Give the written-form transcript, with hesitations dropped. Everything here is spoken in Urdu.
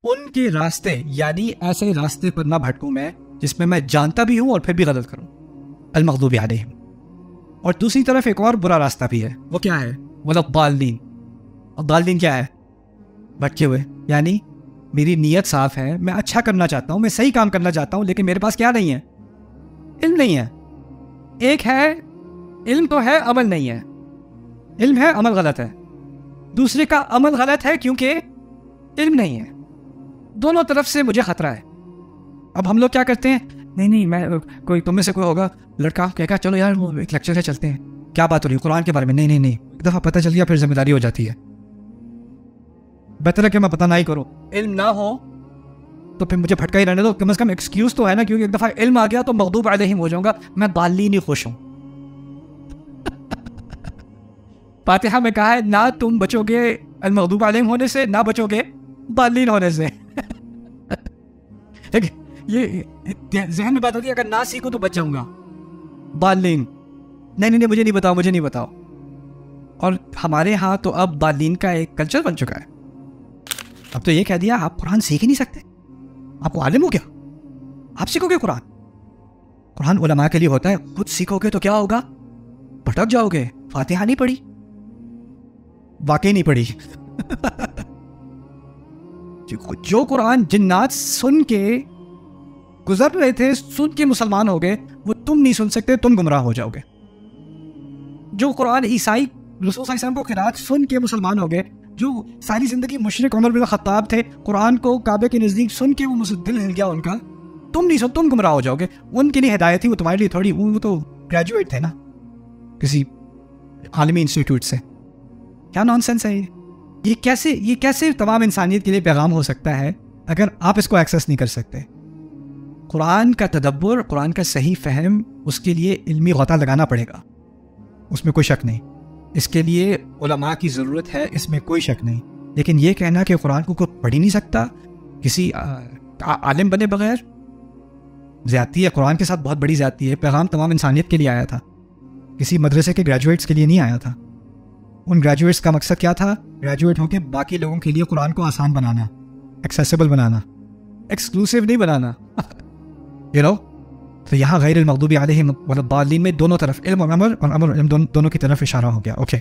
ان کے راستے یعنی ایسے راستے پر نہ بھٹکوں میں جس میں میں جانتا بھی ہوں اور پھر بھی غلط کروں، المغضوب علیہم۔ اور دوسری طرف ایک اور برا راستہ بھی ہے، وہ کیا ہے؟ والضالین۔ اور ضالین کیا ہے؟ بھٹکے ہوئے، یعنی میری نیت صاف ہے، میں اچھا کرنا چاہتا ہوں، میں صحیح کام کرنا چاہتا ہوں، لیکن میرے پاس کیا نہیں ہے؟ علم نہیں ہے۔ ایک ہے علم تو ہے، عمل نہیں ہے۔ علم ہے، عمل غلط ہے۔ دوسرے کا عمل غلط ہے کیونکہ علم نہیں ہے۔ دونوں طرف سے مجھے خطرہ ہے۔ اب ہم لوگ کیا کرتے ہیں؟ نہیں میں کوئی تم میں سے کوئی ہوگا لڑکا کہے گا چلو یار وہ ایک لیکچر ہے چلتے ہیں، کیا بات ہو رہی ہے قرآن کے بارے میں؟ نہیں ایک دفعہ پتہ چل گیا پھر ذمہ داری ہو جاتی ہے۔ بہتر ہے کہ میں پتہ نہ ہی کروں، علم نہ ہو تو پھر مجھے پھٹکا ہی رہنے دو، کم از کم ایکسکیوز تو ہے نا، کیونکہ ایک دفعہ علم آ گیا تو مغضوب علیہم ہو جاؤں گا، میں ضالین ہی خوش ہوں۔ فاتحہ میں کہا ہے نہ تم بچو گے المغضوب علیہم ہونے سے، نہ بچو گے ضالین ہونے سے۔ یہ ذہن میں بات ہوتی ہے اگر نہ سیکھوں تو بچ جاؤں گا، ضالین۔ نہیں مجھے نہیں بتاؤ۔ اور ہمارے ہاں تو اب ضالین کا ایک کلچر بن چکا ہے۔ اب تو یہ کہہ دیا آپ قرآن سیکھ ہی نہیں سکتے، آپ کو عالم ہو گیا، آپ سیکھو گے قرآن؟ قرآن علماء کے لیے ہوتا ہے، خود سیکھو گے تو کیا ہوگا؟ بھٹک جاؤ گے۔ فاتحہ نہیں پڑھی، واقعی نہیں پڑھی۔ جو قرآن جنات سن کے گزر رہے تھے، سن کے مسلمان ہو گئے، وہ تم نہیں سن سکتے، تم گمراہ ہو جاؤ گے۔ جو قرآن عیسائی رسول صلی اللہ علیہ وسلم کو قرات سن کے مسلمان ہو گئے، جو ساری زندگی مشرک عمر بن خطاب تھے، قرآن کو کعبے کے نزدیک سن کے وہ دل ہل گیا ان کا، تم نہیں سن، تم گمراہ ہو جاؤ گے۔ ان کے لیے ہدایت تھی، وہ تمہارے لیے تھوڑی، وہ تو گریجویٹ تھے نا کسی عالمی انسٹیٹیوٹ سے۔ کیا نان سینس ہے یہ کیسے تمام انسانیت کے لیے پیغام ہو سکتا ہے اگر آپ اس کو ایکسیس نہیں کر سکتے؟ قرآن کا تدبر، قرآن کا صحیح فہم، اس کے لیے علمی غوطہ لگانا پڑے گا، اس میں کوئی شک نہیں۔ اس کے لیے علماء کی ضرورت ہے، اس میں کوئی شک نہیں۔ لیکن یہ کہنا کہ قرآن کو کوئی پڑھ ہی نہیں سکتا کسی عالم بنے بغیر، زیادتی ہے، قرآن کے ساتھ بہت بڑی زیادتی ہے۔ پیغام تمام انسانیت کے لیے آیا تھا، کسی مدرسے کے گریجویٹس کے لیے نہیں آیا تھا۔ ان گریجویٹس کا مقصد کیا تھا؟ گریجویٹ ہو کے باقی لوگوں کے لیے قرآن کو آسان بنانا، ایکسیسیبل بنانا، ایکسکلوسیو نہیں بنانا۔ تو یہاں غیر المغضوب علیہم ولا الضالین میں دونوں طرف علم اور عمل، اور عمل اور علم دونوں کی طرف اشارہ ہو گیا۔ اوکے